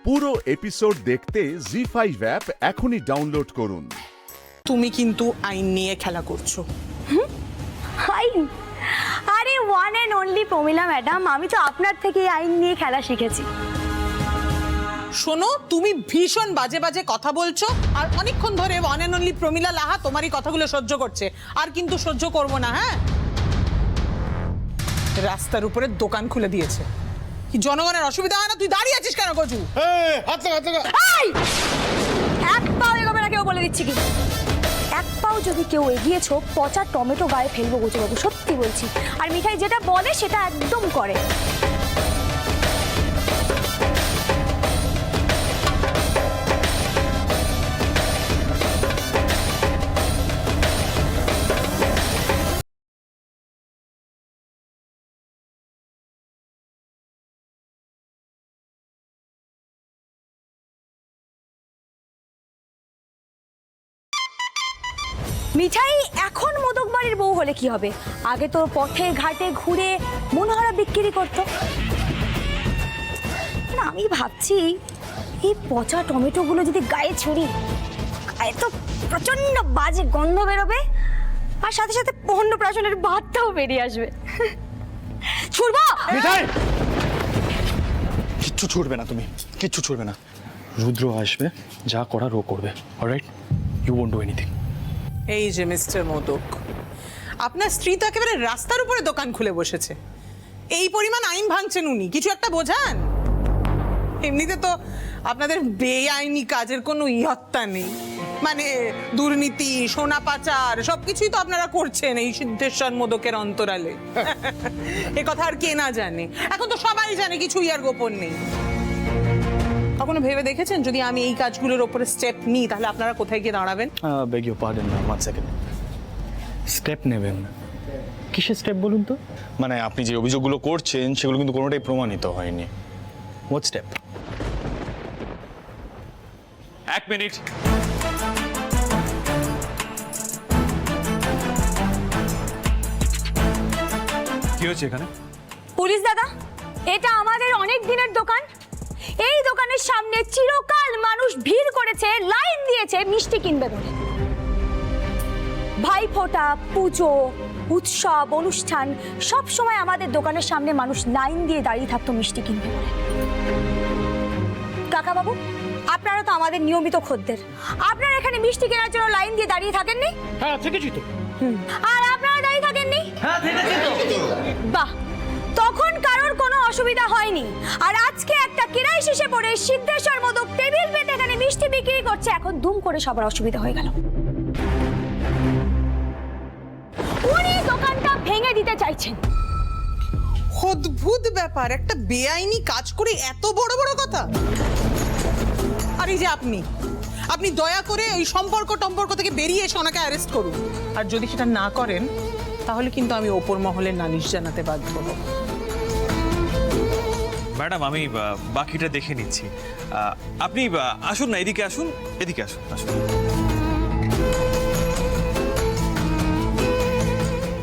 পুরো এপিসোড দেখতে জি5 অ্যাপ এখনই ডাউনলোড করুন। তুমি কিন্তু আইন নিয়ে খেলা করছো। আইন? আরে one and only Pramila madam, আমি তো আপনার থেকেই আইন নিয়ে খেলা শিখেছি। শোনো, তুমি ভীষণ বাজে বাজে কথা বলছো, আর অনেকক্ষণ ধরে ওয়ান অ্যান্ড অনলি প্রমিলা লাহা তোমারই কথাগুলো সহ্য করছে, আর কিন্তু সহ্য করবো না। হ্যাঁ, রাস্তার উপরে দোকান খুলে দিয়েছে, কি জনগণের অসুবিধা হয় না? তুই দাঁড়িয়ে আছিস কেন গজু? এই! এক পাও এগোবে না, কেউ বলে দিচ্ছি কি। এক পাও যদি কেউ এগিয়েছো, পচা টমেটো গায়ে ফেলবো গজুবাবু, সত্যি বলছি। আর মিঠাই যেটা বলে সেটা একদম করে। মিঠাই এখন মোদক বাড়ির বউ হলে কি হবে? আগে তো পথে ঘাটে ঘুরে মনোহরা বিক্রি করতো। না, আমি ভাবছি এই পচা টমেটোগুলো যদি গায়ে ছুরি, গায়ে তো প্রচন্ড বাজে গন্ধ বেরোবে, আর সাথে সাথে অন্নপ্রাশনের ভাতটাও বেরিয়ে আসবে। ছুড়বো? মিঠাই, কিচ্ছু ছুটবে না, তুমি কিচ্ছু ছুটবে না। রুদ্র আসবে, যা করার ও করবে। Alright, you won't do anything. এই যে মিস্টার মোদক, আপনার স্ত্রী তো একেবারে রাস্তার উপরে দোকান খুলে বসেছে, এই পরিমাণ আইন ভাঙছেন উনি, কিছু একটা বোঝান। এমনিতে তো আপনাদের বেআইনি কাজের কোনো ইহত্যা নেই, মানে দুর্নীতি, সোনা পাচার সবকিছুই তো আপনারা করছেন এই সিদ্ধেশ্বর মোদকের অন্তরালে। এ কথা আর কে না জানে? এখন তো সবাই জানে, কিছুই আর গোপন নেই। কখনো ভেবে দেখেছেন যদি আমি এই কাজগুলোর ওপরে স্টেপ নিই, তাহলে আপনারা কোথায় গিয়ে দাঁড়াবেন? বেগ ইউ পার্ডন না, 1 সেকেন্ড। স্টেপ নেবেন? কিসের স্টেপ বলুন তো? মানে আপনি যে অভিযোগগুলো করছেন সেগুলো কিন্তু কোনোটাই প্রমাণিত হয়নি। What step? 1 মিনিট। কি হচ্ছে এখানে? পুলিশ দাদা, এটা আমাদের অনেক দিনের দোকান। এই দোকানের সামনে চিরকাল মানুষ ভিড় করেছে, লাইন দিয়েছে মিষ্টি কিনবে বলে। ভাইফোঁটা, পুজো, উৎসব, অনুষ্ঠান সব সময় আমাদের দোকানের সামনে মানুষ লাইন দিয়ে দাঁড়িয়ে থাকতো মিষ্টি কিনবে বলে। কাকা বাবু, আপনারা তো আমাদের নিয়মিত খদ্দের, আপনারা এখানে মিষ্টি কেনার জন্য লাইন দিয়ে দাঁড়িয়ে থাকেননি? হ্যাঁ, থেকেছি তো। আর আপনারা দাঁড়িয়ে থাকেননি? হ্যাঁ, থেকেছি তো। বাহ, তখন কারোর কোনো অসুবিধা হয়নি। আর আজকে একটা কিরাই শেষে পড়ে সিদ্ধেশ্বর মোদক টেবিল পেতে এখানে মিষ্টি বিক্রি করছে, এখন দুম করে সবার অসুবিধা হয়ে গেল। উনি দোকানটা ভেঙে দিতে চাইছেন। অদ্ভুত ব্যাপার, একটা বেআইনি কাজ করে এত বড় বড় কথা। আর এই যে আপনি দয়া করে এই সম্পর্ক থেকে বেরিয়ে এসে ওনাকে অ্যারেস্ট করুন। আর যদি সেটা না করেন, তাহলে কিন্তু আমি ওপর মহলের নালিশ জানাতে বাধ্য হব। ম্যাডাম, আমি বাকিটা দেখে নিচ্ছি। আপনি আসুন না, এদিকে আসুন, এদিকে আসুন।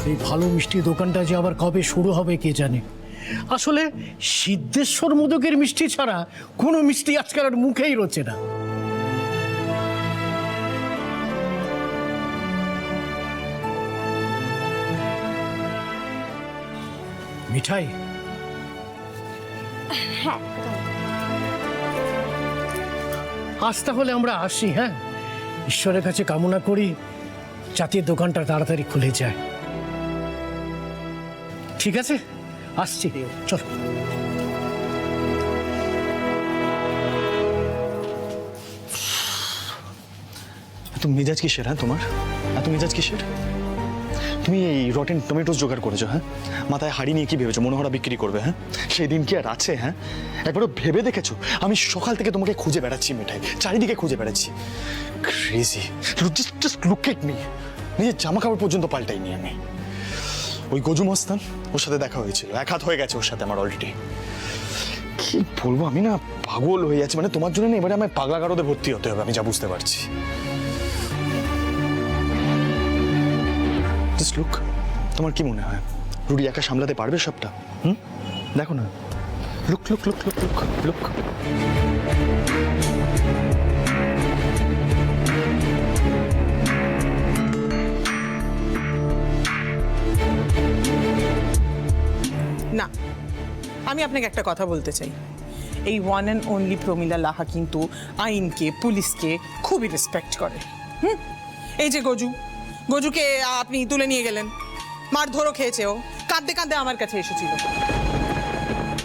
এই ভালো মিষ্টির দোকানটা যে আবার কবে শুরু হবে কে জানে। আসলে সিদ্ধেশ্বর মোদকের মিষ্টি ছাড়া কোনো মিষ্টি আজকাল আর মুখেই রোচে না। মিঠাই, আজ তাহলে আমরা আসি। হ্যাঁ, ঈশ্বরের কাছে কামনা করি যাতে দোকানটা তাড়াতাড়ি খুলে যায়। ঠিক আছে, আসছি, চল। এত মেজাজ কিসের? হ্যাঁ, তোমার এত মেজাজ কিসের? তুমি এই রটেন টমেটোস জোগাড় করেছো? হ্যাঁ, মাথায় হাড়ি নিয়ে কি ভেবেছো মনোহরা বিক্রি করবে? হ্যাঁ, সেই দিন কি আর আছে? হ্যাঁ, একবারও ভেবে দেখেছো? আমি সকাল থেকে তোমাকে খুঁজে বেড়াচ্ছি মিঠাই, চারিদিকে খুঁজে বেড়াচ্ছি। Crazy, just look at me. নিজের জামা কাপড় পর্যন্ত পাল্টাইনি আমি। ওই গজু মস্তান, ওর সাথে দেখা হয়েছিল, এক হাত হয়ে গেছে ওর সাথে আমার অলরেডি। কি বলবো, আমি না পাগল হয়ে যাচ্ছি। মানে তোমার জন্য না এবারে আমার পাগলাগারদে ভর্তি হতে হবে, আমি যা বুঝতে পারছি। জাস্ট লুক, তোমার কি মনে হয় রুডি একা সামলাতে পারবে সবটা? দেখো না, look look look look look look. আমি আপনাকে একটা কথা বলতে চাই, এই ওয়ান অ্যান্ড অনলি প্রমিলা লাহা কিন্তু আইনকে, পুলিশকে খুবই রেসপেক্ট করে। এই যে গজুকে আপনি তুলে নিয়ে গেলেন, মারধরও খেয়েছে, ও কাঁদতে কাঁদতে আমার কাছে এসেছিল।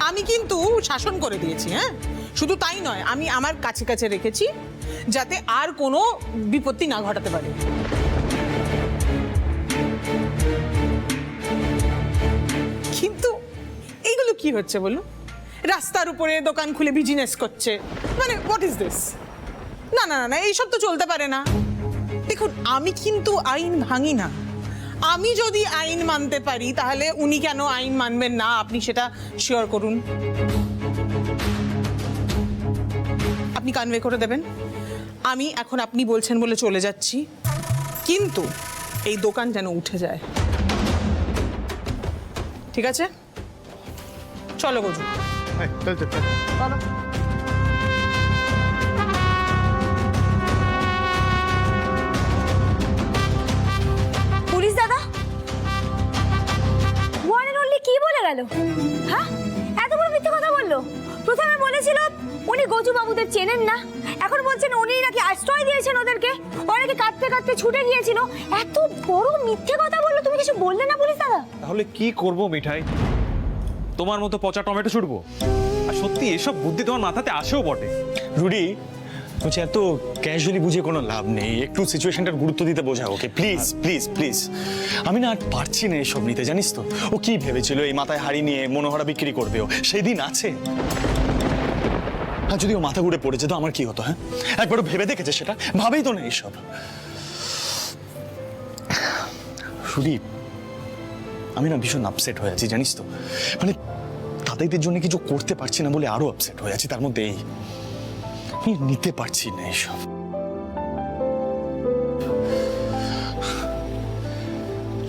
আমি কিন্তু শাসন করে দিয়েছি, হ্যাঁ, শুধু তাই নয়, আমি আমার কাছে কাছে রেখেছি যাতে আর কোনো বিপত্তি না ঘটাতে পারে। কিন্তু এইগুলো কি হচ্ছে বলো? রাস্তার উপরে দোকান খুলে বিজনেস করছে, মানে হোয়াট ইজ দিস? না না না, এইসব তো চলতে পারে না। দেখুন, আমি কিন্তু আইন ভাঙি না। আমি যদি আইন মানতে পারি তাহলে উনি কেন আইন মানবেন না, আপনি সেটা শিওর করুন। আপনি কনভে করে দেবেন। আমি এখন আপনি বলছেন বলে চলে যাচ্ছি, কিন্তু এই দোকান যেন উঠে যায়, ঠিক আছে? চলো গজু, চলো। পুলিশ দাদা ওয়ান এন্ড অনলি কি বলে গেল? হ্যাঁ, এত বড় মিথ্যে কথা বললো। প্রথমে বলেছিল উনি গজু বাবুদের চেনেন না, এখন বলছেন উনি নাকি আশ্রয় দিয়েছেন ওদেরকে, ওরা নাকি কাঁদতে কাঁদতে ছুটে গিয়েছিল। এত বড় মিথ্যে কথা বললো, তুমি কিছু বললে না পুলিশ দাদা? তাহলে কি করব মিঠাই? তোমার মতো পচা টমেটো ছুটবো? আর সত্যি এসব বুদ্ধি তোমার মাথাতে আসেও বটে। রুডি, বলছি এত ক্যাজুয়ালি বুঝে কোনো লাভ নেই, একটু সিচুয়েশনটার গুরুত্ব দিতে বোঝাও ওকে, প্লিজ প্লিজ প্লিজ। আমি না আর পারছি না এসব নিতে, জানিস তো। ও কি ভেবেছিল এই মাথায় হাড়ি নিয়ে মনোহরা বিক্রি করবে? ও সেদিন আছে। আর যদি ও মাথা ঘুরে পড়েছে তো আমার কি হতো? হ্যাঁ, একবারও ভেবে দেখেছে সেটা? ভাবেই তো না এইসব। রুডি, আমি না ভীষণ আপসেট হয়ে আছি, জানিস তো। মানে তাদের জন্য কিছু করতে পারছি না বলে আরো আপসেট হয়ে আছি। তার মধ্যে এই আমি নিতে পারছি না এসব।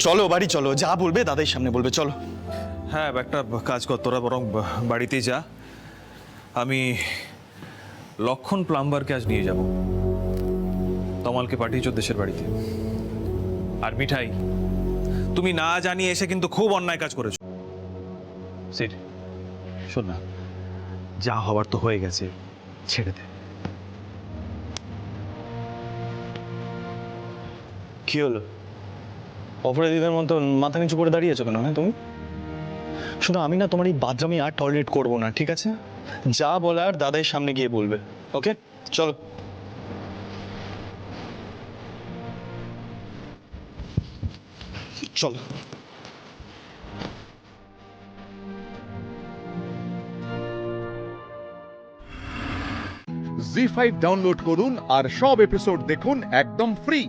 চলো বাড়ি চলো, যা বলবে দাদার সামনে বলবে, চলো। হ্যাঁ, একটা কাজ কর, তোরা বরং বাড়িতে যা। আমি লক্ষণ প্লাম্বারকে আজ নিয়ে যাব, তমালকে পাঠিয়েছ দেশের বাড়িতে। আর মিঠাই, তুমি না জানিয়ে এসে কিন্তু খুব অন্যায় কাজ করেছো। সিট, শোন না, যা হওয়ার তো হয়ে গেছে, ছেড়ে দে। কি হলো? অপরাধীদের মতো মাথা নিচু করে দাঁড়িয়েছো কেন? হ্যাঁ তুমি শোনো, আমি না তোমার এই বাদরামি আর টয়লেট করবো না, ঠিক আছে? যা বলার দাদার সামনে গিয়ে বলবে, ওকে? চলো। চলো। জি5 ডাউনলোড করুন আর সব এপিসোড দেখুন একদম ফ্রি।